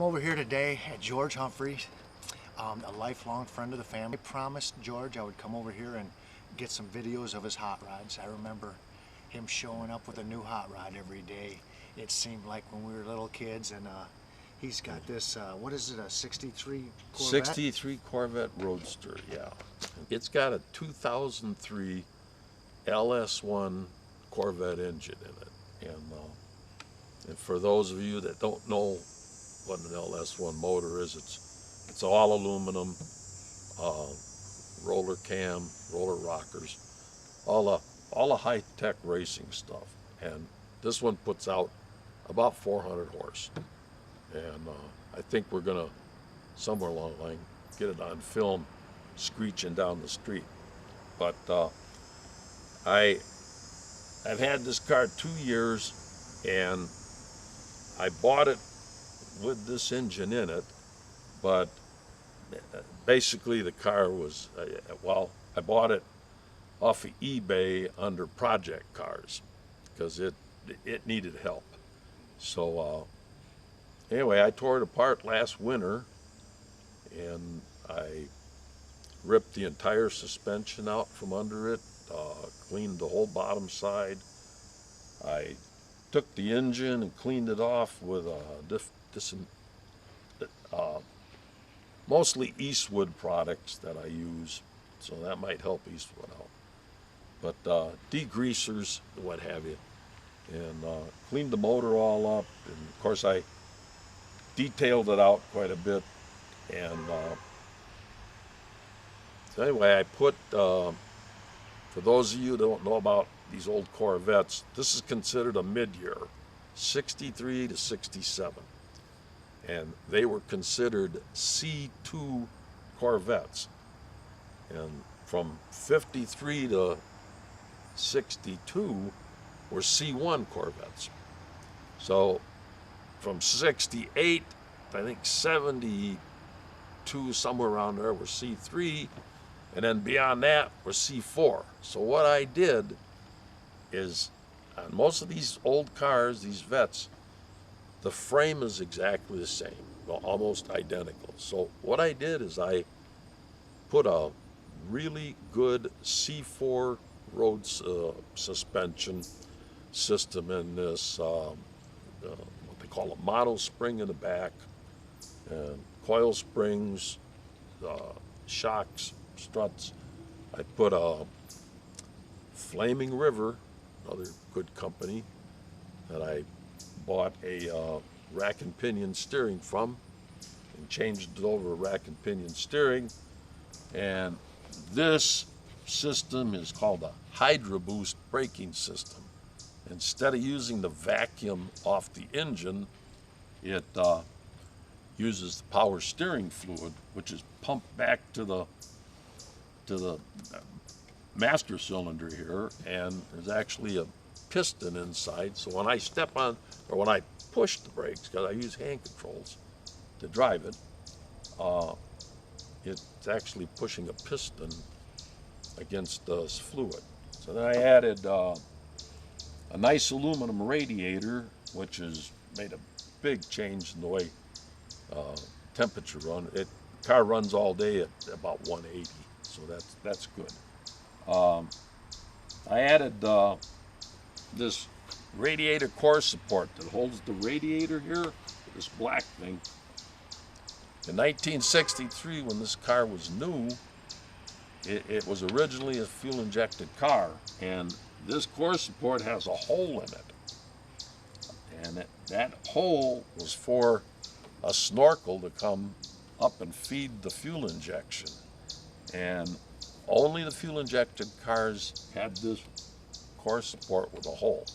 I'm over here today at George Humphrey's, a lifelong friend of the family. I promised George I would come over here and get some videos of his hot rods. I remember him showing up with a new hot rod every day. It seemed like when we were little kids, and he's got this, what is it, a 63 Corvette? 63 Corvette Roadster, yeah. It's got a 2003 LS1 Corvette engine in it. And for those of you that don't know what an LS1 motor is, it's all aluminum, roller cam, roller rockers, all the high-tech racing stuff. And this one puts out about 400 horse. And I think we're gonna, somewhere along the line, get it on film screeching down the street. But I've had this car 2 years, and I bought it with this engine in it, but basically the car was, well, I bought it off of eBay under project cars because it needed help. So anyway, I tore it apart last winter, and I ripped the entire suspension out from under it, cleaned the whole bottom side. I took the engine and cleaned it off with mostly Eastwood products that I use, so that might help Eastwood out. But degreasers, what have you, and cleaned the motor all up. And of course, I detailed it out quite a bit. And so anyway, I put, for those of you that don't know about these old Corvettes, this is considered a mid-year, 63 to 67. And they were considered C2 Corvettes. And from 53 to 62 were C1 Corvettes. So from 68, I think 72, somewhere around there, were C3. And then beyond that were C4. So what I did is, on most of these old cars, these Vettes, the frame is exactly the same, well, almost identical. So what I did is I put a really good C4 road suspension system in this, what they call a model spring in the back, and coil springs, shocks, struts. I put a Flaming River, another good company, that I bought a rack and pinion steering from, and changed it over to rack and pinion steering. And this system is called a Hydro Boost braking system. Instead of using the vacuum off the engine, it uses the power steering fluid, which is pumped back to the master cylinder here, and there's actually a piston inside. So when I step on, or when I push the brakes, because I use hand controls to drive it, it's actually pushing a piston against this fluid. So then I added a nice aluminum radiator, which has made a big change in the way temperature run. The car runs all day at about 180, so that's good. I added this radiator core support that holds the radiator here, this black thing. In 1963, when this car was new, it was originally a fuel-injected car, and this core support has a hole in it. And that hole was for a snorkel to come up and feed the fuel injection. And only the fuel-injected cars had this core support with a hole.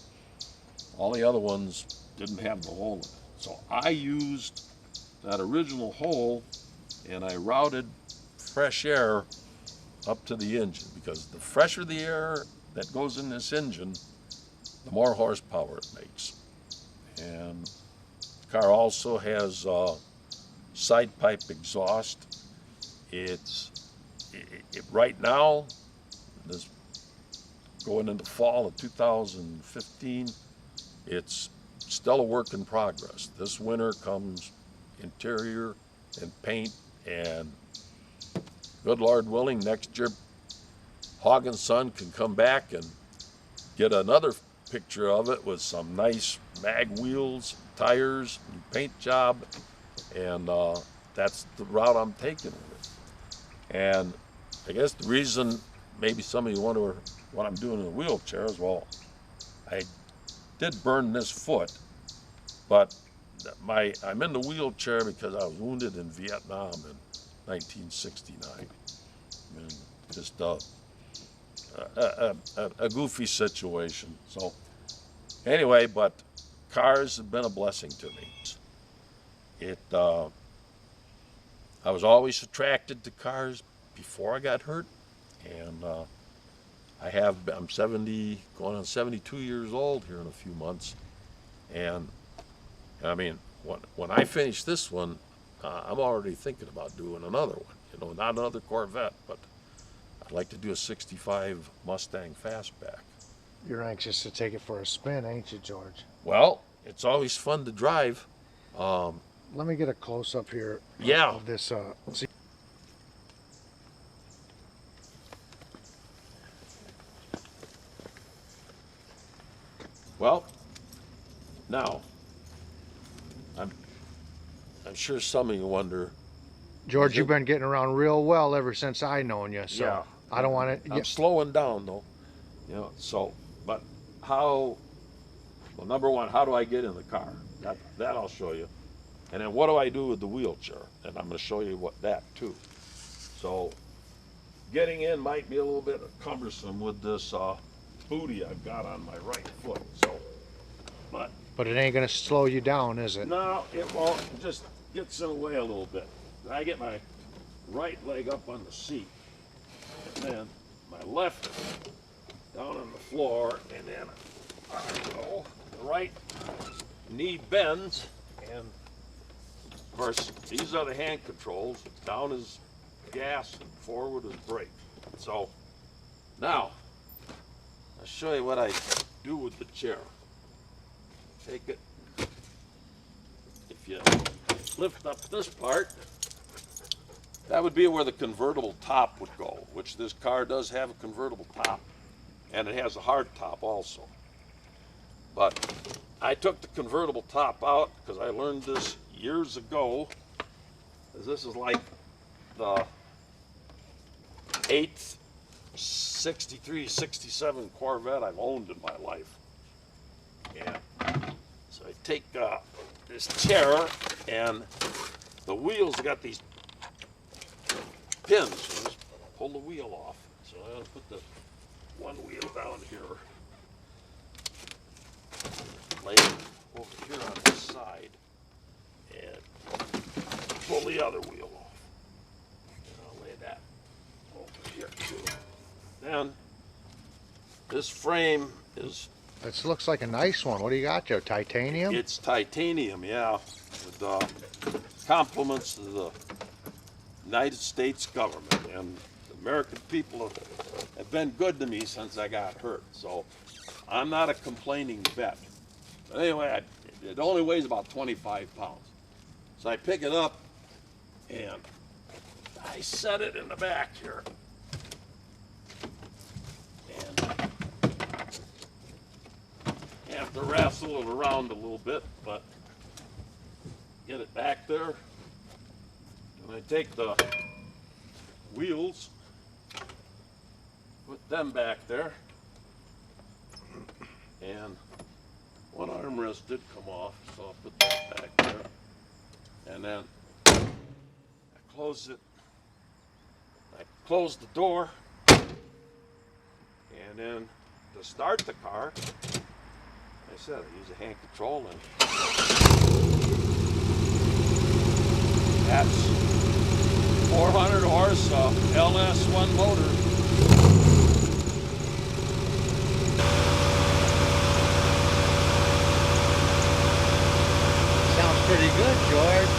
All the other ones didn't have the hole in it. So I used that original hole, and I routed fresh air up to the engine, because the fresher the air that goes in this engine, the more horsepower it makes. And the car also has side pipe exhaust. Right now, this going into fall of 2015, it's still a work in progress. This winter comes interior and paint, and good Lord willing, next year Hog and Son can come back and get another picture of it with some nice mag wheels, tires, new paint job, and that's the route I'm taking with it. And I guess the reason maybe some of you wonder what I'm doing in the wheelchair is, well, I did burn this foot, but I'm in the wheelchair because I was wounded in Vietnam in 1969. And just a goofy situation. So anyway, but cars have been a blessing to me. I was always attracted to cars before I got hurt, and I'm 70, going on 72 years old here in a few months, and I mean, when I finish this one, I'm already thinking about doing another one. You know, not another Corvette, but I'd like to do a 65 Mustang Fastback. You're anxious to take it for a spin, ain't you, George? Well, it's always fun to drive. Let me get a close-up here Yeah. of this. Well, now, I'm sure some of you wonder. George, you've been getting around real well ever since I known you, so Yeah. I don't want to. I'm slowing down though, you know. So, but how? Well, number one, how do I get in the car? That I'll show you. And then what do I do with the wheelchair? And I'm going to show you what that too. So, getting in might be a little bit cumbersome with this booty I've got on my right foot. So, But it ain't gonna slow you down, is it? no, it won't. It just gets in the way a little bit. I get my right leg up on the seat, and then my left down on the floor, and then I go. The right knee bends, and of course these are the hand controls. Down is gas, and forward is brake. So now I'll show you what I do with the chair. Take it. If you lift up this part, that would be where the convertible top would go, which this car does have a convertible top, and it has a hard top also. But I took the convertible top out because I learned this years ago, as this is like the 8th 63, 67 Corvette I've owned in my life. And so I take this chair, and the wheels have got these pins. So just pull the wheel off. So I'm going to put the one wheel down here, lay it over here on this side, and pull the other wheel off. And I'll lay that over here too. Then this frame is... This looks like a nice one. What do you got, Joe? Titanium? It's titanium, yeah. With compliments to the United States government, and the American people have been good to me since I got hurt. So I'm not a complaining vet. But anyway, it only weighs about 25 pounds. So I pick it up and I set it in the back here. And I have to wrestle it around a little bit, but get it back there. And I take the wheels, put them back there, and one armrest did come off, so I'll put that back there. And then I close it. I close the door, and then to start the car, I said I use a hand control, and that's 400 horse LS1 motor. Sounds pretty good, George.